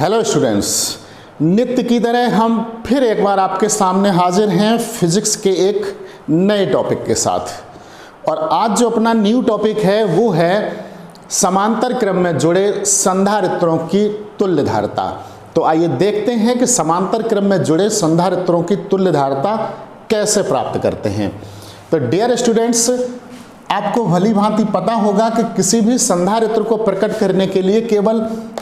Hello students, नित्य की तरह हम फिर एक बार आपके सामने हाजिर हैं फिजिक्स के एक नए टॉपिक के साथ। और आज जो अपना न्यू टॉपिक है वो है समांतर क्रम में जुड़े संधारित्रों की तुल्यधारिता। तो आइए देखते हैं कि समांतर क्रम में जुड़े संधारित्रों की तुल्यधारिता कैसे प्राप्त करते हैं। तो डियर स्टूडेंट्स, आपको भली भांति पता होगा कि किसी भी संधारित्र को प्रकट करने के लिए केवल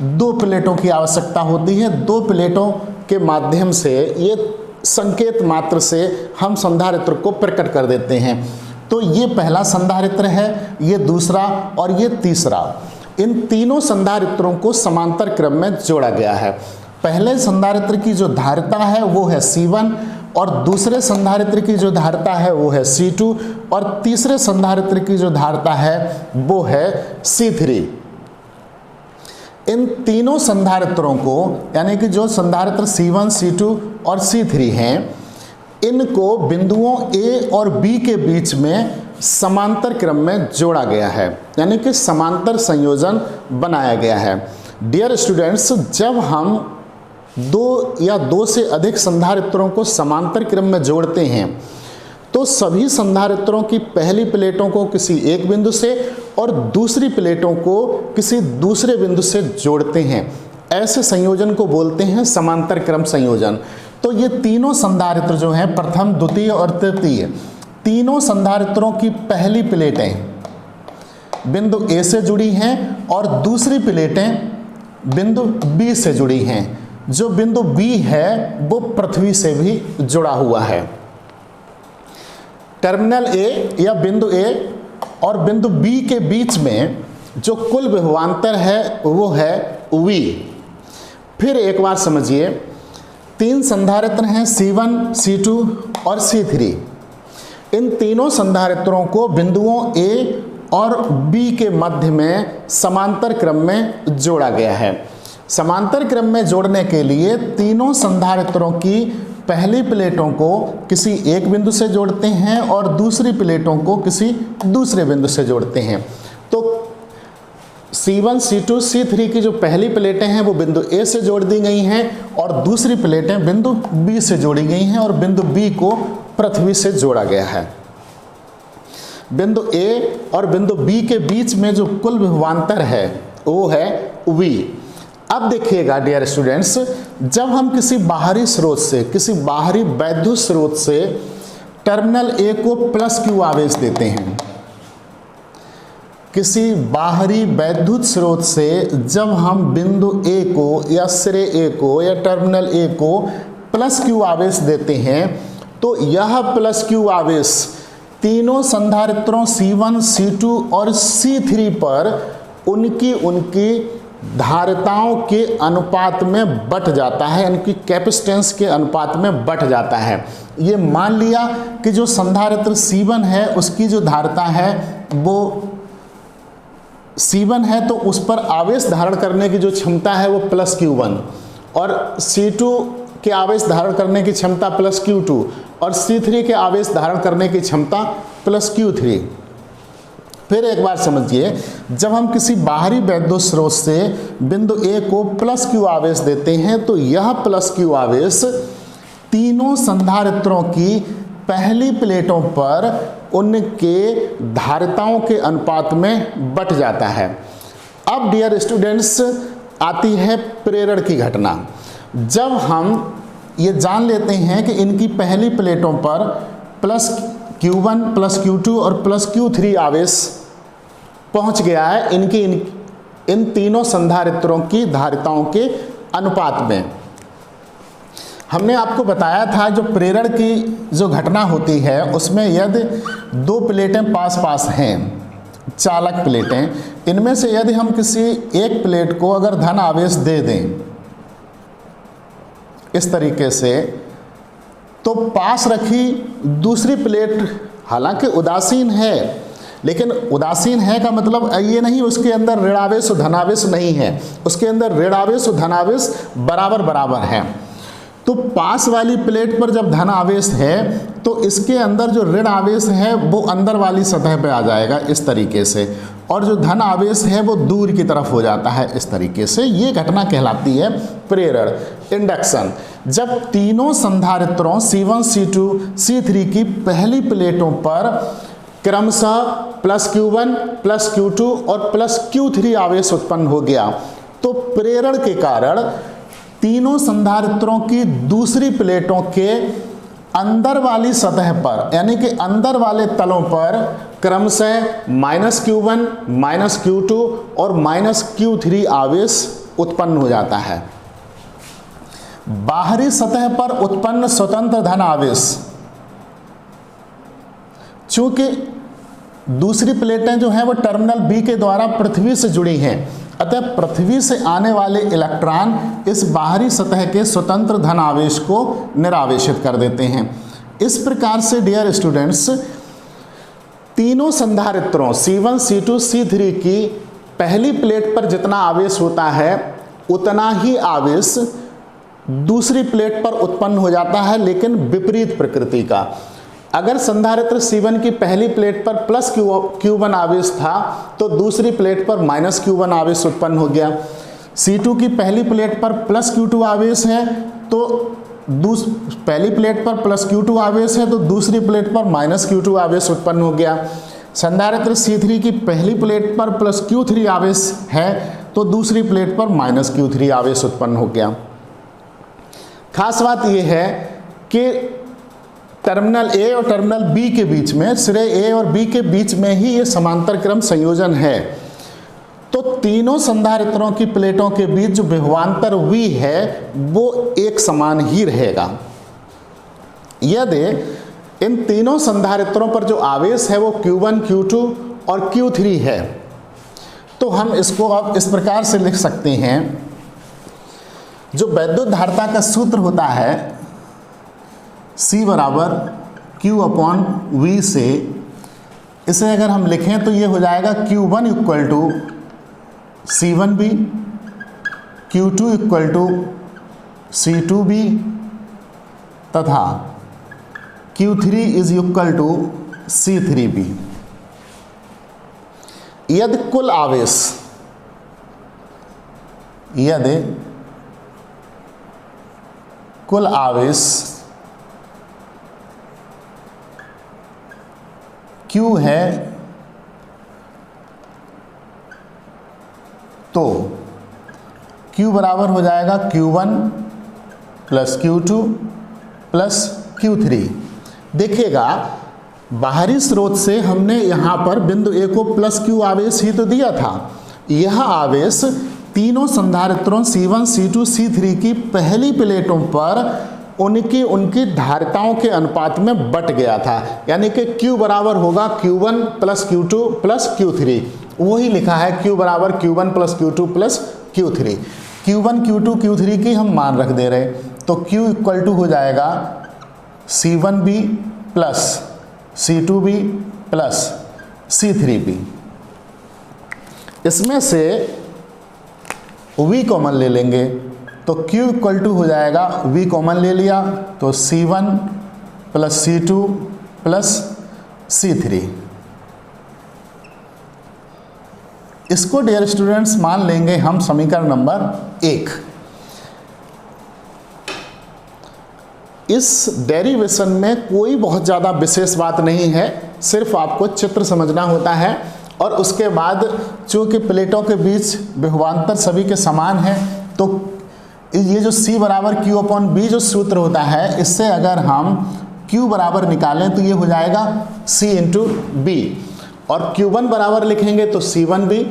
दो प्लेटों की आवश्यकता होती है। दो प्लेटों के माध्यम से, ये संकेत मात्र से हम संधारित्र को प्रकट कर देते हैं। तो ये पहला संधारित्र है, ये दूसरा और ये तीसरा। इन तीनों संधारित्रों को समांतर क्रम में जोड़ा गया है। पहले संधारित्र की जो धारिता है वो है C1 और दूसरे संधारित्र की जो धारिता है वो है C2 और तीसरे संधारित्र की जो धारिता है वो है C3। इन तीनों संधारित्रों को, यानी कि जो संधारित्र C1, C2 और C3 हैं, इनको बिंदुओं A और B के बीच में समांतर क्रम में जोड़ा गया है, यानी कि समांतर संयोजन बनाया गया है। डियर स्टूडेंट्स, जब हम दो या दो से अधिक संधारित्रों को समांतर क्रम में जोड़ते हैं तो सभी संधारित्रों की पहली प्लेटों को किसी एक बिंदु से और दूसरी प्लेटों को किसी दूसरे बिंदु से जोड़ते हैं। ऐसे संयोजन को बोलते हैं समांतर क्रम संयोजन। तो ये तीनों संधारित्र जो हैं, प्रथम, द्वितीय और तृतीय, तीनों संधारित्रों की पहली प्लेटें बिंदु A से जुड़ी हैं और दूसरी प्लेटें बिंदु B से जुड़ी हैं। जो बिंदु B है वो पृथ्वी से भी जुड़ा हुआ है। टर्मिनल A या बिंदु A और बिंदु B के बीच में जो कुल विभवांतर है वो है V। फिर एक बार समझिए, तीन संधारित्र हैं C1, C2 और C3। इन तीनों संधारित्रों को बिंदुओं A और B के मध्य में समांतर क्रम में जोड़ा गया है। समांतर क्रम में जोड़ने के लिए तीनों संधारित्रों की पहली प्लेटों को किसी एक बिंदु से जोड़ते हैं और दूसरी प्लेटों को किसी दूसरे बिंदु से जोड़ते हैं। तो C1, C2, C3 की जो पहली प्लेटें हैं वो बिंदु A से जोड़ दी गई हैं और दूसरी प्लेटें बिंदु B से जोड़ी गई हैं और बिंदु B को पृथ्वी से जोड़ा गया है। बिंदु A और बिंदु B के बीच में जो कुल विभवांतर है वो है V। अब देखिएगा डियर स्टूडेंट्स, जब हम किसी बाहरी स्रोत से, किसी बाहरी वैद्युत स्रोत से टर्मिनल A को +Q आवेश देते हैं, किसी बाहरी वैद्युत स्रोत से जब हम बिंदु A को या सिरे A को या टर्मिनल A को +Q आवेश देते हैं, तो यह +Q आवेश तीनों संधारित्रों C1, C2 और C3 पर उनकी धारिताओं के अनुपात में बट जाता है, उनकी कैपेसिटेंस के अनुपात में बट जाता है। ये मान लिया कि जो संधारित्र C1 है उसकी जो धारिता है वो C1 है, तो उस पर आवेश धारण करने की जो क्षमता है वो +Q1 और C2 के आवेश धारण करने की क्षमता +Q2 और C3 के आवेश धारण करने की क्षमता +Q3। फिर एक बार समझिए, जब हम किसी बाहरी वैद्युत स्रोत से बिंदु A को +Q आवेश देते हैं तो यह +Q आवेश तीनों संधारित्रों की पहली प्लेटों पर उनके धारिताओं के अनुपात में बट जाता है। अब डियर स्टूडेंट्स, आती है प्रेरण की घटना। जब हम ये जान लेते हैं कि इनकी पहली प्लेटों पर +Q1, +Q2 और +Q3 आवेश पहुंच गया है इन तीनों संधारित्रों की धारिताओं के अनुपात में। हमने आपको बताया था जो प्रेरण की जो घटना होती है उसमें यदि दो प्लेटें पास पास हैं, चालक प्लेटें, इनमें से यदि हम किसी एक प्लेट को अगर धन आवेश दे दें इस तरीके से, तो पास रखी दूसरी प्लेट हालांकि उदासीन है, लेकिन उदासीन है का मतलब ये नहीं उसके अंदर ऋणावेश और धनावेश नहीं है, उसके अंदर ऋणावेश और धनावेश बराबर बराबर है। तो पास वाली प्लेट पर जब धन आवेश है तो इसके अंदर जो ऋण आवेश है वो अंदर वाली सतह पे आ जाएगा इस तरीके से, और जो धन आवेश है वो दूर की तरफ हो जाता है इस तरीके से। ये घटना कहलाती है प्रेरण, इंडक्शन। जब तीनों संधारित्रों C1, C2, C3 की पहली प्लेटों पर क्रमशः प्लस Q1 प्लस Q2 और प्लस Q3 आवेश उत्पन्न हो गया तो प्रेरण के कारण तीनों संधारित्रों की दूसरी प्लेटों के अंदर वाली सतह पर यानी कि अंदर वाले तलों पर क्रमशः -Q1, -Q2 और -Q3 आवेश उत्पन्न हो जाता है। बाहरी सतह पर उत्पन्न स्वतंत्र धन आवेश, चूंकि दूसरी प्लेटें जो हैं वो टर्मिनल बी के द्वारा पृथ्वी से जुड़ी हैं, अतः पृथ्वी से आने वाले इलेक्ट्रॉन इस बाहरी सतह के स्वतंत्र धन आवेश को निरावेशित कर देते हैं। इस प्रकार से डियर स्टूडेंट्स, तीनों संधारित्रों C1, C2, C3 की पहली प्लेट पर जितना आवेश होता है उतना ही आवेश दूसरी प्लेट पर उत्पन्न हो जाता है, लेकिन विपरीत प्रकृति का। अगर संधारित्र C1 की पहली प्लेट पर प्लस Q1 आवेश था तो दूसरी प्लेट पर माइनस Q1 आवेश उत्पन्न हो गया। C2 की पहली प्लेट पर प्लस Q2 आवेश है तो पहली प्लेट पर प्लस Q2 आवेश है तो दूसरी प्लेट पर माइनस Q2 आवेश उत्पन्न हो गया। संधारित्र C3 की पहली प्लेट पर प्लस Q3 आवेश है तो दूसरी प्लेट पर माइनस Q3 आवेश उत्पन्न हो गया। खास बात यह है कि टर्मिनल ए और टर्मिनल बी के बीच में, सिरे ए और बी के बीच में ही ये समांतर क्रम संयोजन है, तो तीनों संधारित्रों की प्लेटों के बीच जो विभवांतर V है वो एक समान ही रहेगा। यदि इन तीनों संधारित्रों पर जो आवेश है वो Q1, Q2 और Q3 है तो हम इसको अब इस प्रकार से लिख सकते हैं। जो वैद्युत धारिता का सूत्र होता है C बराबर Q/V से, इसे अगर हम लिखें तो ये हो जाएगा Q1 equal to C1B, Q2 equal to C2B तथा Q3 is equal to C3B। यदि कुल आवेश, यदि कुल आवेश Q है तो Q बराबर हो जाएगा Q1 plus Q2 plus Q3। देखिएगा बाहरी स्रोत से हमने यहाँ पर बिंदु A को प्लस Q आवेश ही तो दिया था। यह आवेश तीनों संधारित्रों C1, C2, C3 की पहली प्लेटों पर उनकी धारिताओं के अनुपात में बट गया था, यानी कि Q बराबर होगा Q1 plus Q2 plus Q3। वही लिखा है Q बराबर Q1 plus Q2 plus Q3। Q1, Q2, Q3 की हम मान रख दे रहे, तो Q इक्वल टू हो जाएगा C1B plus C2B plus C3B। इसमें से V कॉमन ले लेंगे तो Q इक्वल टू हो जाएगा, V कॉमन ले लिया तो C1 plus C2 plus C3। इसको डियर स्टूडेंट्स मान लेंगे हम समीकरण नंबर 1। इस डेरिवेशन में कोई बहुत ज़्यादा विशेष बात नहीं है, सिर्फ आपको चित्र समझना होता है और उसके बाद चूँकि प्लेटों के बीच विभवांतर सभी के समान है तो ये जो C बराबर Q/B जो सूत्र होता है, इससे अगर हम Q बराबर निकालें तो ये हो जाएगा C इंटू B, और Q1 बराबर लिखेंगे तो C1B,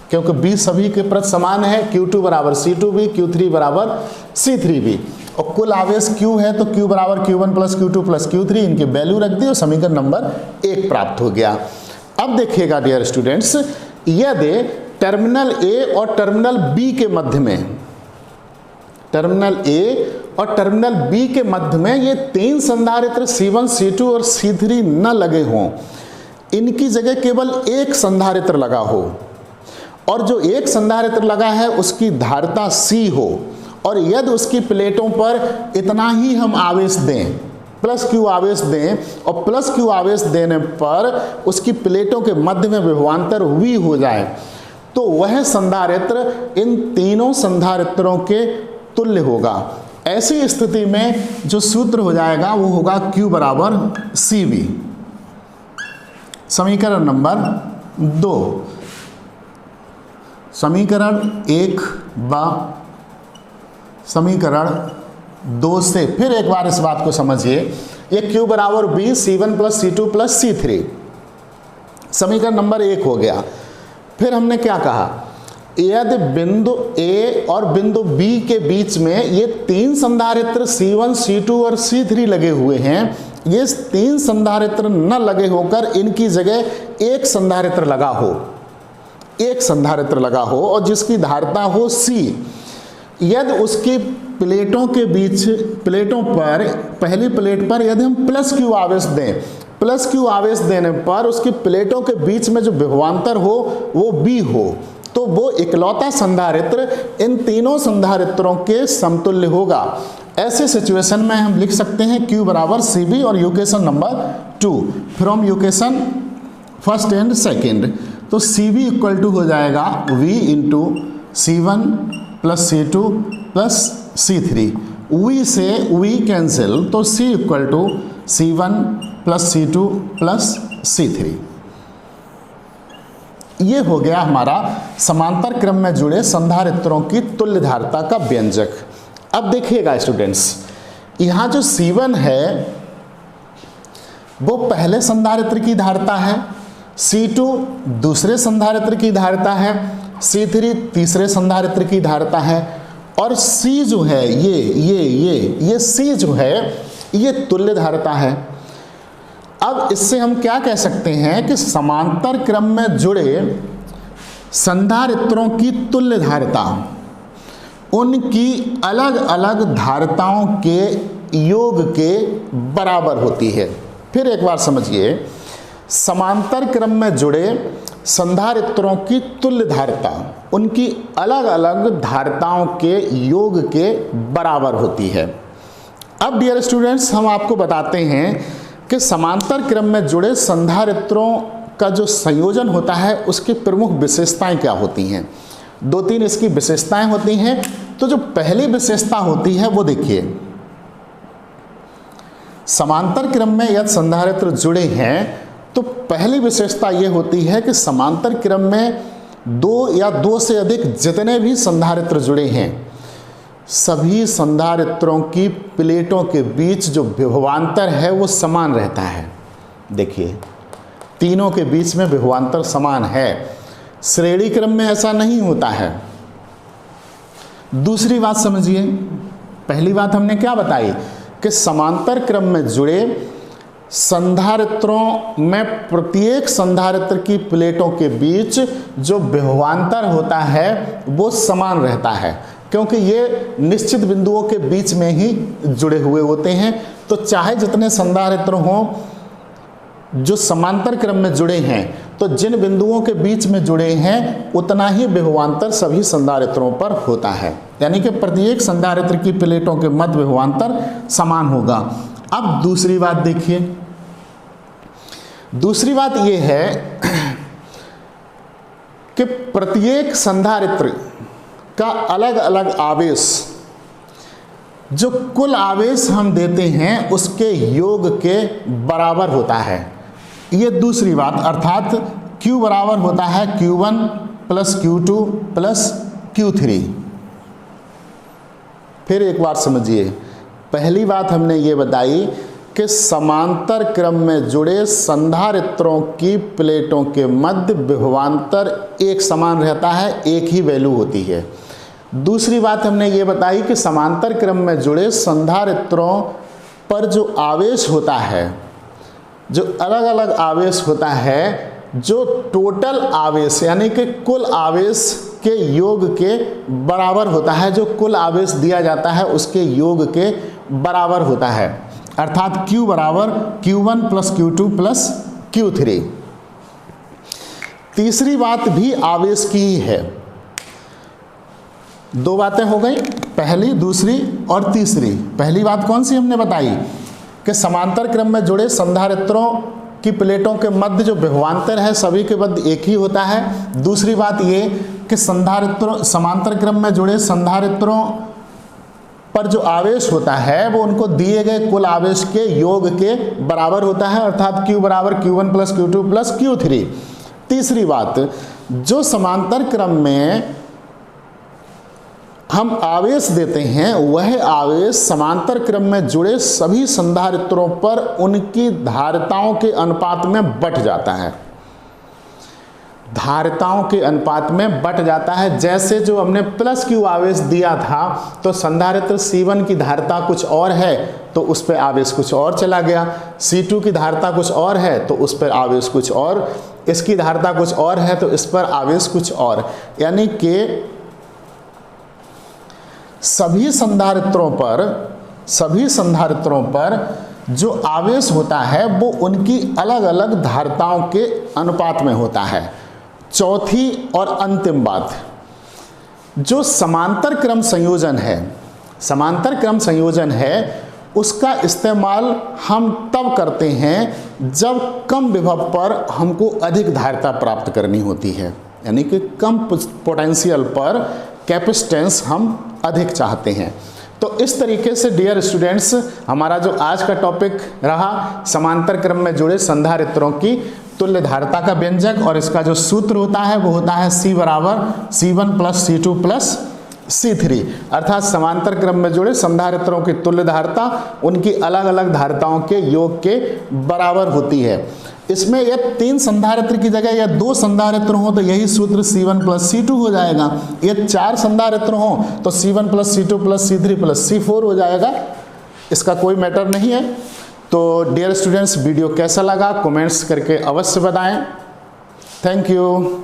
क्योंकि B सभी के प्रति समान है। Q2 बराबर C2B, Q3 बराबर C3B, और कुल आवेश Q है तो Q बराबर Q1 plus Q2 plus Q3, इनकी वैल्यू रख दी और समीकरण नंबर 1 प्राप्त हो गया। अब देखिएगा डियर स्टूडेंट्स, यदि टर्मिनल A और टर्मिनल B के मध्य में, टर्मिनल A और टर्मिनल B के मध्य में ये तीन संधारित्र C1, C2 और C3 न लगे हों, इनकी जगह केवल एक संधारित्र लगा हो और जो एक संधारित्र लगा है उसकी धारिता C हो और यदि उसकी प्लेटों पर इतना ही हम आवेश दें, प्लस क्यू आवेश दें, और प्लस क्यू आवेश देने पर उसकी प्लेटों के मध्य में विभवांतर V हो जाए, तो वह संधारित्र इन तीनों संधारित्रों के तुल्य होगा। ऐसी स्थिति में जो सूत्र हो जाएगा वो होगा Q बराबर CV। समीकरण नंबर 2, समीकरण 1 व समीकरण 2 से फिर एक बार इस बात को समझिए। ये Q बराबर B C1 plus C2 plus C3 समीकरण नंबर 1 हो गया। फिर हमने क्या कहा, यदि बिंदु A और बिंदु B के बीच में ये तीन संधारित्र C1 C2 और C3 लगे हुए हैं, ये तीन संधारित्र न लगे होकर इनकी जगह एक संधारित्र लगा हो, एक संधारित्र लगा हो और जिसकी धारिता हो C। यदि उसकी प्लेटों के बीच, प्लेटों पर, पहली प्लेट पर यदि हम प्लस क्यू आवेश दें, प्लस क्यू आवेश देने पर उसकी प्लेटों के बीच में जो विभवांतर हो वो B हो, तो वो इकलौता संधारित्र इन तीनों संधारित्रों के समतुल्य होगा। ऐसे सिचुएशन में हम लिख सकते हैं Q बराबर CV और equation number 2 from equation first and second. तो CV इक्वल टू हो जाएगा V into C1 plus C2 plus C3। V से V कैंसिल, तो C equal to C1 plus C2 plus C3। ये हो गया हमारा समांतर क्रम में जुड़े संधारित्रों की तुल्य धारिता का व्यंजक। अब देखिएगा स्टूडेंट्स, यहाँ जो C1 है वो पहले संधारित्र की धारिता है, C2 दूसरे संधारित्र की धारिता है, C3 तीसरे संधारित्र की धारिता है, और C जो है ये C जो है ये तुल्य धारिता है। अब इससे हम क्या कह सकते हैं कि समांतर क्रम में जुड़े संधारित्रों की तुल्य धारिता उनकी अलग अलग धारिताओं के योग के बराबर होती है। फिर एक बार समझिए, समांतर क्रम में जुड़े संधारित्रों की तुल्य धारिता उनकी अलग अलग धारिताओं के योग के बराबर होती है। अब डियर स्टूडेंट्स, हम आपको बताते हैं कि समांतर क्रम में जुड़े संधारित्रों का जो संयोजन होता है उसकी प्रमुख विशेषताएं क्या होती हैं। 2-3 इसकी विशेषताएं होती हैं। तो जो पहली विशेषता होती है वो देखिए, समांतर क्रम में यदि संधारित्र जुड़े हैं तो पहली विशेषता ये होती है कि समांतर क्रम में 2 या 2 से अधिक जितने भी संधारित्र जुड़े हैं, सभी संधारित्रों की प्लेटों के बीच जो विभवांतर है वो समान रहता है। देखिए, तीनों के बीच में विभवांतर समान है। श्रेणी क्रम में ऐसा नहीं होता है। दूसरी बात समझिए, पहली बात हमने क्या बताई कि समांतर क्रम में जुड़े संधारित्रों में प्रत्येक संधारित्र की प्लेटों के बीच जो विभवांतर होता है वो समान रहता है, क्योंकि ये निश्चित बिंदुओं के बीच में ही जुड़े हुए होते हैं। तो चाहे जितने संधारित्र हों जो समांतर क्रम में जुड़े हैं, तो जिन बिंदुओं के बीच में जुड़े हैं उतना ही विभवांतर सभी संधारित्रों पर होता है, यानी कि प्रत्येक संधारित्र की प्लेटों के मध्य विभवांतर समान होगा। अब दूसरी बात देखिए, दूसरी बात यह है कि प्रत्येक संधारित्र का अलग अलग आवेश, जो कुल आवेश हम देते हैं उसके योग के बराबर होता है। ये दूसरी बात, अर्थात Q बराबर होता है Q1 plus Q2 plus Q3। फिर एक बार समझिए, पहली बात हमने ये बताई कि समांतर क्रम में जुड़े संधारित्रों की प्लेटों के मध्य विभवांतर एक समान रहता है, एक ही वैल्यू होती है। दूसरी बात हमने ये बताई कि समांतर क्रम में जुड़े संधारित्रों पर जो आवेश होता है, जो अलग अलग आवेश होता है, जो टोटल आवेश यानी कि कुल आवेश के योग के बराबर होता है, जो कुल आवेश दिया जाता है उसके योग के बराबर होता है, अर्थात Q बराबर Q1 plus Q2 plus Q3। तीसरी बात भी आवेश की ही है। दो बातें हो गई, पहली, दूसरी और तीसरी। पहली बात कौन सी हमने बताई कि समांतर क्रम में जुड़े संधारित्रों की प्लेटों के मध्य जो विभवांतर है सभी के मध्य एक ही होता है। दूसरी बात ये कि समांतर क्रम में जुड़े संधारित्रों पर जो आवेश होता है वो उनको दिए गए कुल आवेश के योग के बराबर होता है, अर्थात Q बराबर Q1 plus Q2 plus Q3। तीसरी बात, जो समांतर क्रम में हम आवेश देते हैं वह आवेश समांतर क्रम में जुड़े सभी संधारित्रों पर उनकी धारिताओं के अनुपात में बंट जाता है। धारिताओं के अनुपात में बंट जाता है। जैसे जो हमने प्लस Q आवेश दिया था तो संधारित्र C1 की धारिता कुछ और है तो उस पर आवेश कुछ और चला गया, C2 की धारिता कुछ और है तो उस पर आवेश कुछ और, इसकी धारिता कुछ और है तो इस पर आवेश कुछ और। यानी कि सभी संधारित्रों पर जो आवेश होता है वो उनकी अलग अलग धारिताओं के अनुपात में होता है। चौथी और अंतिम बात, जो समांतर क्रम संयोजन है उसका इस्तेमाल हम तब करते हैं जब कम विभव पर हमको अधिक धारिता प्राप्त करनी होती है, यानी कि कम पोटेंशियल पर कैपेसिटेंस हम अधिक चाहते हैं। तो इस तरीके से डियर स्टूडेंट्स हमारा जो आज का टॉपिक रहा समांतर क्रम में जुड़े संधारित्रों की तुल्य धारिता का व्यंजक, और इसका जो सूत्र होता है वो होता है C बराबर C1 plus C2 plus C3, अर्थात समांतर क्रम में जुड़े संधारित्रों की तुल्य धारिता उनकी अलग अलग धारिताओं के योग के बराबर होती है। इसमें यह 3 संधारित्र की जगह या 2 संधारित्र हो तो यही सूत्र C1 प्लस C2 हो जाएगा। ये 4 संधारित्र हो तो C1 plus C2 plus C3 plus C4 हो जाएगा। इसका कोई मैटर नहीं है। तो डियर स्टूडेंट्स वीडियो कैसा लगा कमेंट्स करके अवश्य बताएं। Thank you.